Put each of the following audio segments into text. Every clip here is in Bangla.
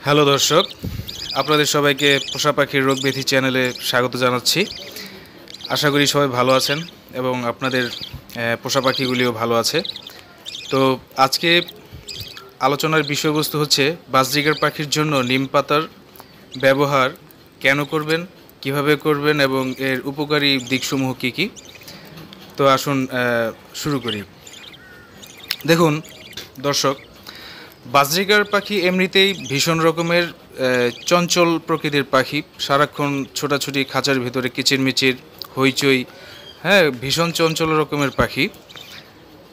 হ্যালো দর্শক, আপনাদের সবাইকে পোষা পাখির রোগ ব্যাধি চ্যানেলে স্বাগত জানাচ্ছি। আশা করি সবাই ভালো আছেন এবং আপনাদের পোষা পাখিগুলিও ভালো আছে। তো আজকে আলোচনার বিষয়বস্তু হচ্ছে বাজরিগার পাখির জন্য নিম পাতার ব্যবহার কেন করবেন, কিভাবে করবেন এবং এর উপকারী দিকসমূহ কী কী। তো আসুন শুরু করি। দেখুন দর্শক, বাজরিগার পাখি এমনিতেই ভীষণ রকমের চঞ্চল প্রকৃতির পাখি। সারাক্ষণ ছোটাছুটি, খাঁচার ভিতরে কিচিরমিচির, হইচই, হ্যাঁ, ভীষণ চঞ্চল রকমের পাখি।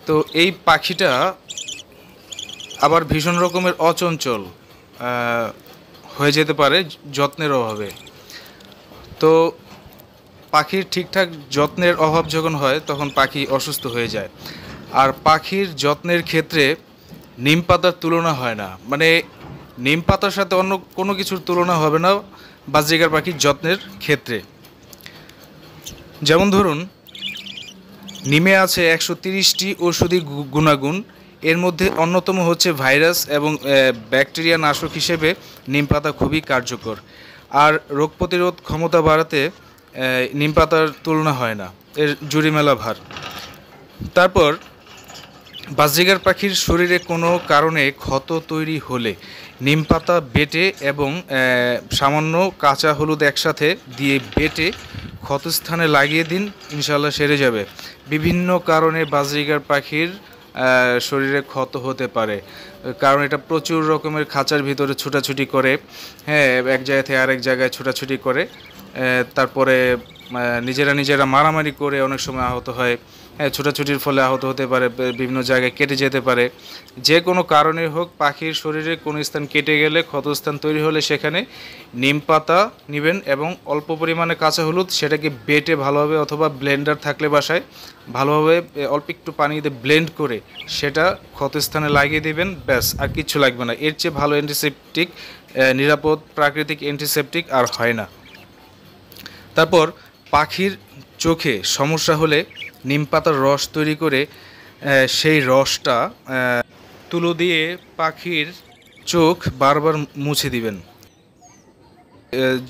তো এই পাখিটা আবার ভীষণ রকমের অচঞ্চল হয়ে যেতে পারে যত্নের অভাবে। তো পাখির ঠিকঠাক যত্নের অভাব যখন হয় তখন পাখি অসুস্থ হয়ে যায়। আর পাখির যত্নের ক্ষেত্রে নিম পাতার তুলনা হয় না, মানে নিম পাতার সাথে অন্য কোনো কিছুর তুলনা হবে না বাজরিগার পাখির যত্নের ক্ষেত্রে। যেমন ধরুন, নিমে আছে 130টি ঔষধি গুণাগুণ। এর মধ্যে অন্যতম হচ্ছে ভাইরাস এবং ব্যাকটেরিয়া নাশক হিসেবে নিম পাতা খুবই কার্যকর। আর রোগ প্রতিরোধ ক্ষমতা বাড়াতে নিম পাতার তুলনা হয় না, এর জুড়ি মেলা ভার। তারপর বাজরিগার পাখির শরীরে কোনো কারণে ক্ষত তৈরি হলে নিম পাতা বেটে এবং সামান্য কাঁচা হলুদ একসাথে দিয়ে বেটে ক্ষতস্থানে লাগিয়ে দিন, ইনশাল্লাহ সেরে যাবে। বিভিন্ন কারণে বাজরিগার পাখির শরীরে ক্ষত হতে পারে, কারণ এটা প্রচুর রকমের খাঁচার ভিতরে ছোটাছুটি করে, হ্যাঁ, এক জায়গা থেকে আরেক জায়গায় ছোটাছুটি করে, তারপরে নিজেরা মারামারি করে অনেক সময় আহত হয়। হ্যাঁ, ছোটাছুটির ফলে আহত হতে পারে, বিভিন্ন জায়গায় কেটে যেতে পারে। যে কোনো কারণে হোক, পাখির শরীরে কোনো স্থান কেটে গেলে, ক্ষতস্থান তৈরি হলে সেখানে নিম পাতা নেবেন এবং অল্প পরিমাণে কাঁচা হলুদ, সেটাকে বেটে ভালোভাবে, অথবা ব্লেন্ডার থাকলে বাসায় ভালোভাবে অল্প একটু পানিতে ব্লেন্ড করে সেটা ক্ষতস্থানে লাগিয়ে দেবেন, ব্যাস, আর কিচ্ছু লাগবে না। এর চেয়ে ভালো অ্যান্টিসেপটিক, নিরাপদ প্রাকৃতিক অ্যান্টিসেপটিক আর হয় না। তারপর পাখির চোখে সমস্যা হলে নিম পাতার রস তৈরি করে সেই রসটা তুলো দিয়ে পাখির চোখ বারবার মুছে দিবেন।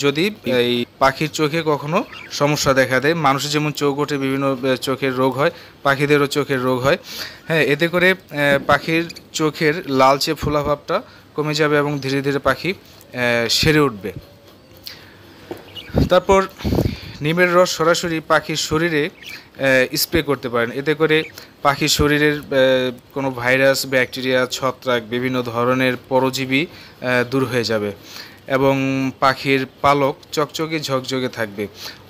যদি এই পাখির চোখে কখনো সমস্যা দেখা দেয়, মানুষের যেমন চোখ ওঠে, বিভিন্ন চোখের রোগ হয়, পাখিদেরও চোখের রোগ হয়। হ্যাঁ, এতে করে পাখির চোখের লালচে ফোলাভাবটা কমে যাবে এবং ধীরে ধীরে পাখি সেরে উঠবে। তারপর নিমের রস সরাসরি পাখির শরীরে স্প্রে করতে পারেন। এতে করে পাখির শরীরের কোনো ভাইরাস, ব্যাকটেরিয়া, ছত্রাক, বিভিন্ন ধরনের পরজীবী দূর হয়ে যাবে এবং পাখির পালক চকচকে ঝকঝকে থাকবে।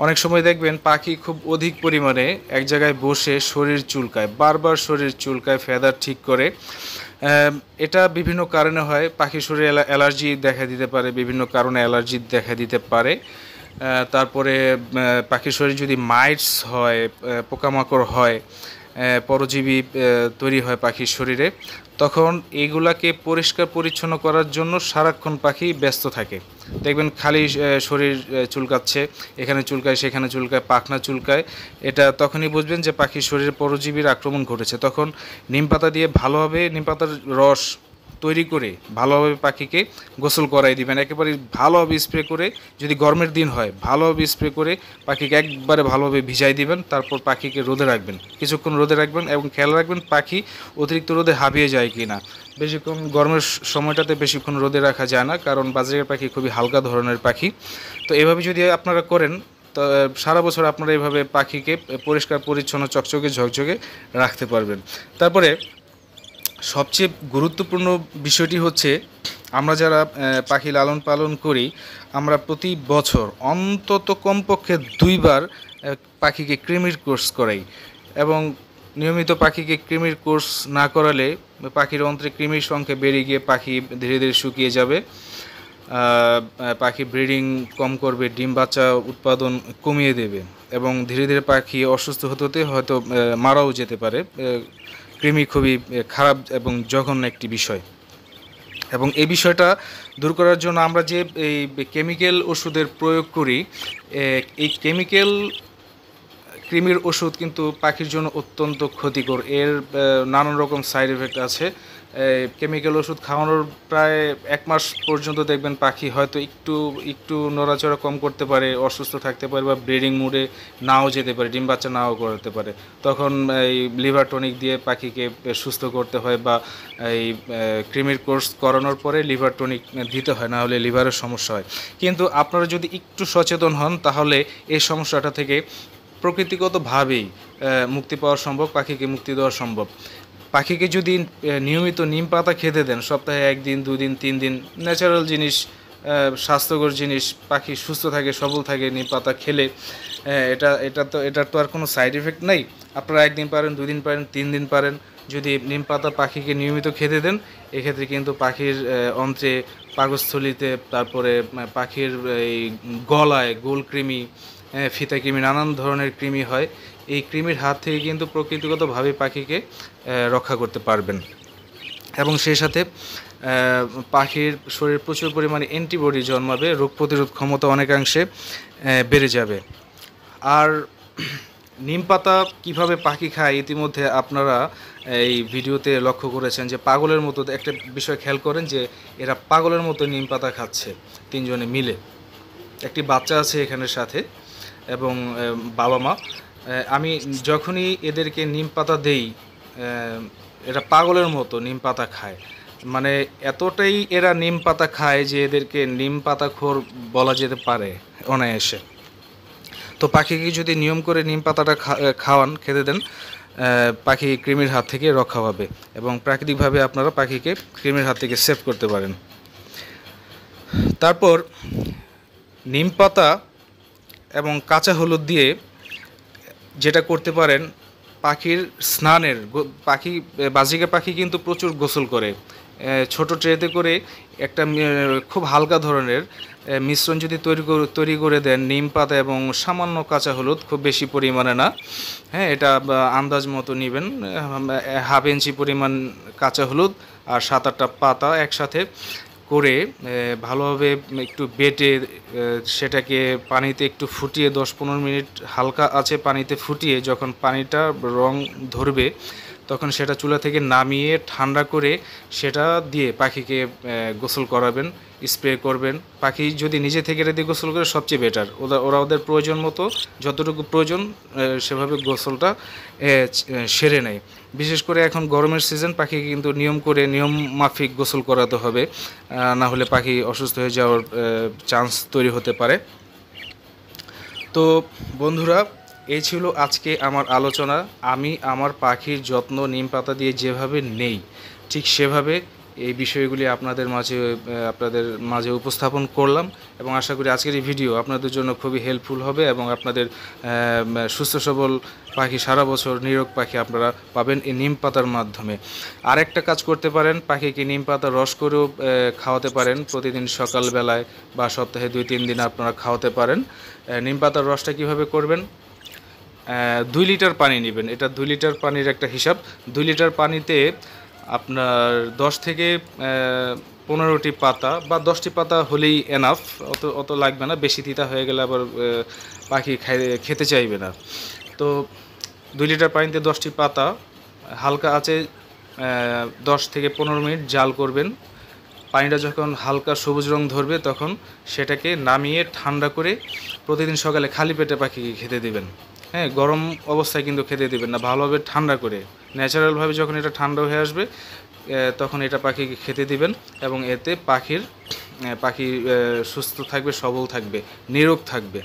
অনেক সময় দেখবেন পাখি খুব অধিক পরিমাণে এক জায়গায় বসে শরীর চুলকায়, বারবার শরীর চুলকায়, ফেদার ঠিক করে। এটা বিভিন্ন কারণে হয়। পাখির শরীরে অ্যালার্জি দেখা দিতে পারে, বিভিন্ন কারণে অ্যালার্জি দেখা দিতে পারে। তারপরে পাখির শরীরে যদি মাইটস হয়, পোকামাকড় হয়, পরজীবী তৈরি হয় পাখির শরীরে, তখন এগুলাকে পরিষ্কার পরিচ্ছন্ন করার জন্য সারাক্ষণ পাখি ব্যস্ত থাকে। দেখবেন খালি শরীর চুলকাচ্ছে, এখানে চুলকায়, সেখানে চুলকায়, পাখনা চুলকায়। এটা তখনই বুঝবেন যে পাখির শরীরে পরজীবীর আক্রমণ ঘটেছে। তখন নিম পাতা দিয়ে ভালোভাবে, নিম পাতার রস তৈরি করে ভালোভাবে পাখিকে গোসল করাই দিবেন। একেবারে ভালোভাবে স্প্রে করে, যদি গরমের দিন হয় ভালোভাবে স্প্রে করে পাখিকে একবারে ভালোভাবে ভিজাই দিবেন। তারপর পাখিকে রোদে রাখবেন, কিছুক্ষণ রোদে রাখবেন এবং খেয়াল রাখবেন পাখি অতিরিক্ত রোদে হাঁপিয়ে যায় কি না। বেশিক্ষণ গরমের সময়টাতে বেশিক্ষণ রোদে রাখা যায় না, কারণ বাজরিগার পাখি খুবই হালকা ধরনের পাখি। তো এভাবে যদি আপনারা করেন, তো সারা বছর আপনারা এইভাবে পাখিকে পরিষ্কার পরিচ্ছন্ন, চকচকে ঝকঝকে রাখতে পারবেন। তারপরে সবচেয়ে গুরুত্বপূর্ণ বিষয়টি হচ্ছে, আমরা যারা পাখি লালন পালন করি, আমরা প্রতি বছর অন্তত কমপক্ষে 2 বার পাখিকে কৃমির কোর্স করাই। এবং নিয়মিত পাখিকে কৃমির কোর্স না করালে পাখির অন্ত্রে কৃমির সংখ্যা বেড়ে গিয়ে পাখি ধীরে ধীরে শুকিয়ে যাবে, পাখি ব্রিডিং কম করবে, ডিম বাচ্চা উৎপাদন কমিয়ে দেবে এবং ধীরে ধীরে পাখি অসুস্থ হতে হতে হয়তো মারাও যেতে পারে। কৃমি খুবই খারাপ এবং জঘন্য একটি বিষয়। এবং এই বিষয়টা দূর করার জন্য আমরা যে এই কেমিক্যাল ওষুধের প্রয়োগ করি, এই কেমিক্যাল কৃমির ওষুধ কিন্তু পাখির জন্য অত্যন্ত ক্ষতিকর। এর নানান রকম সাইড এফেক্ট আছে, কেমিক্যাল ওষুধ খাওয়ানোর প্রায় 1 মাস পর্যন্ত দেখবেন পাখি হয়তো একটু একটু নড়াচড়া কম করতে পারে, অসুস্থ থাকতে পারে বা ব্রিডিং মুডে নাও যেতে পারে, ডিম বাচ্চা নাও করতে পারে। তখন এই লিভার টনিক দিয়ে পাখিকে সুস্থ করতে হয় বা এই ক্রিমির কোর্স করানোর পরে লিভার টনিক দিতে হয়, না হলে লিভারের সমস্যা হয়। কিন্তু আপনারা যদি একটু সচেতন হন তাহলে এই সমস্যাটা থেকে প্রকৃতিগতভাবেই মুক্তি পাওয়া সম্ভব, পাখিকে মুক্তি দেওয়া সম্ভব। পাখিকে যদি নিয়মিত নিম পাতা খেতে দেন, সপ্তাহে 1 দিন 2 দিন 3 দিন, ন্যাচারাল জিনিস, স্বাস্থ্যকর জিনিস, পাখি সুস্থ থাকে, সবল থাকে নিম পাতা খেলে। এটার তো আর কোনো সাইড এফেক্ট নেই। আপনারা 1 দিন পারেন, 2 দিন পারেন, 3 দিন পারেন, যদি নিম পাতা পাখিকে নিয়মিত খেতে দেন, এক্ষেত্রে কিন্তু পাখির অন্ত্রে, পাকস্থলিতে, তারপরে পাখির এই গলায় গোলকৃমি, ফিতা কৃমি, নানান ধরনের কৃমি হয়। এই কৃমির হাত থেকে কিন্তু প্রকৃতিগতভাবে পাখিকে রক্ষা করতে পারবেন এবং সেই সাথে পাখির শরীরে প্রচুর পরিমাণে অ্যান্টিবডি জন্মাবে, রোগ প্রতিরোধ ক্ষমতা অনেকাংশে বেড়ে যাবে। আর নিম পাতা কীভাবে পাখি খায় ইতিমধ্যে আপনারা এই ভিডিওতে লক্ষ্য করেছেন যে পাগলের মতো, একটা বিষয় খেয়াল করেন যে এরা পাগলের মতো নিম পাতা খাচ্ছে 3 জনে মিলে। একটি বাচ্চা আছে এখানের সাথে এবং বাবা মা। আমি যখনই এদেরকে নিম পাতা দেই, এরা পাগলের মতো নিম পাতা খায়। মানে এতটাই এরা নিম পাতা খায় যে এদেরকে নিম পাতাখোর বলা যেতে পারে অনায়াসে। তো পাখিকে যদি নিয়ম করে নিম পাতাটা খাওয়ান, খেতে দেন, পাখি কৃমির হাত থেকে রক্ষা পাবে এবং প্রাকৃতিকভাবে আপনারা পাখিকে কৃমির হাত থেকে সেভ করতে পারেন। তারপর নিম পাতা এবং কাঁচা হলুদ দিয়ে যেটা করতে পারেন, পাখির স্নানের, বাজরিকা পাখি কিন্তু প্রচুর গোসল করে। ছোট ট্রেতে করে একটা খুব হালকা ধরনের মিশ্রণ যদি তৈরি করে দেন, নিম পাতা এবং সামান্য কাঁচা হলুদ, খুব বেশি পরিমাণে না, হ্যাঁ, এটা আন্দাজ মতো নেবেন। 1/2 ইঞ্চি পরিমাণ কাঁচা হলুদ আর 7-8টা পাতা একসাথে করে ভালোভাবে একটু বেটে সেটাকে পানিতে একটু ফুটিয়ে 10-15 মিনিট হালকা আছে পানিতে ফুটিয়ে যখন পানিটা রং ধরবে তখন সেটা চুলা থেকে নামিয়ে ঠান্ডা করে সেটা দিয়ে পাখিকে গোসল করাবেন, স্প্রে করবেন। পাখি যদি নিজে থেকে এটা দিয়ে গোসল করে সবচেয়ে বেটার। ওরা ওদের প্রয়োজন মতো যতটুকু প্রয়োজন সেভাবে গোসলটা সেরে নেয়। বিশেষ করে এখন গরমের সিজন, পাখিকে কিন্তু নিয়ম মাফিক গোসল করাতে হবে, না হলে পাখি অসুস্থ হয়ে যাওয়ার চান্স তৈরি হতে পারে। তো বন্ধুরা, এই ছিল আজকে আমার আলোচনা। আমি আমার পাখির যত্ন নিম পাতা দিয়ে যেভাবে নেই, ঠিক সেভাবে এই বিষয়গুলি আপনাদের মাঝে উপস্থাপন করলাম এবং আশা করি আজকের এই ভিডিও আপনাদের জন্য খুবই হেল্পফুল হবে এবং আপনাদের সুস্থ সবল পাখি, সারা বছর নিরোগ পাখি আপনারা পাবেন এই নিম পাতার মাধ্যমে। আরেকটা কাজ করতে পারেন, পাখিকে নিম পাতার রস করেও খাওয়াতে পারেন প্রতিদিন সকালবেলায় বা সপ্তাহে 2-3 দিন আপনারা খাওয়াতে পারেন। নিম পাতার রসটা কীভাবে করবেন, 2 লিটার পানি নেবেন। এটা 2 লিটার পানির একটা হিসাব। 2 লিটার পানিতে আপনার 10 থেকে 15টি পাতা বা 10টি পাতা হলেই এনাফ, অত লাগবে না। বেশি তিতা হয়ে গেলে আবার পাখি খেতে চাইবে না। তো 2 লিটার পানিতে 10টি পাতা হালকা আছে 10 থেকে 15 মিনিট জাল করবেন। পানিটা যখন হালকা সবুজ রং ধরবে তখন সেটাকে নামিয়ে ঠান্ডা করে প্রতিদিন সকালে খালি পেটে পাখিকে খেতে দেবেন। হ্যাঁ, গরম অবস্থায় কিন্তু খেতে দেবেন না, ভালোভাবে ঠান্ডা করে ন্যাচারালভাবে যখন এটা ঠান্ডা হয়ে আসবে তখন এটা পাখিকে খেতে দিবেন এবং এতে পাখি সুস্থ থাকবে, সবল থাকবে, নিরোগ থাকবে।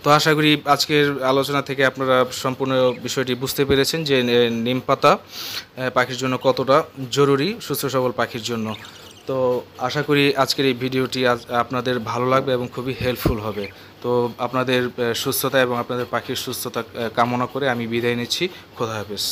তো আশা করি আজকের আলোচনা থেকে আপনারা সম্পূর্ণ বিষয়টি বুঝতে পেরেছেন যে নিম পাতা পাখির জন্য কতটা জরুরি, সুস্থ সবল পাখির জন্য। তো আশা করি আজকের এই ভিডিওটি আপনাদের ভালো লাগবে এবং খুবই হেল্পফুল হবে। তো আপনাদের সুস্থতা এবং আপনাদের পাখির সুস্থতা কামনা করে আমি বিদায় নিচ্ছি। খোদা হাফেজ।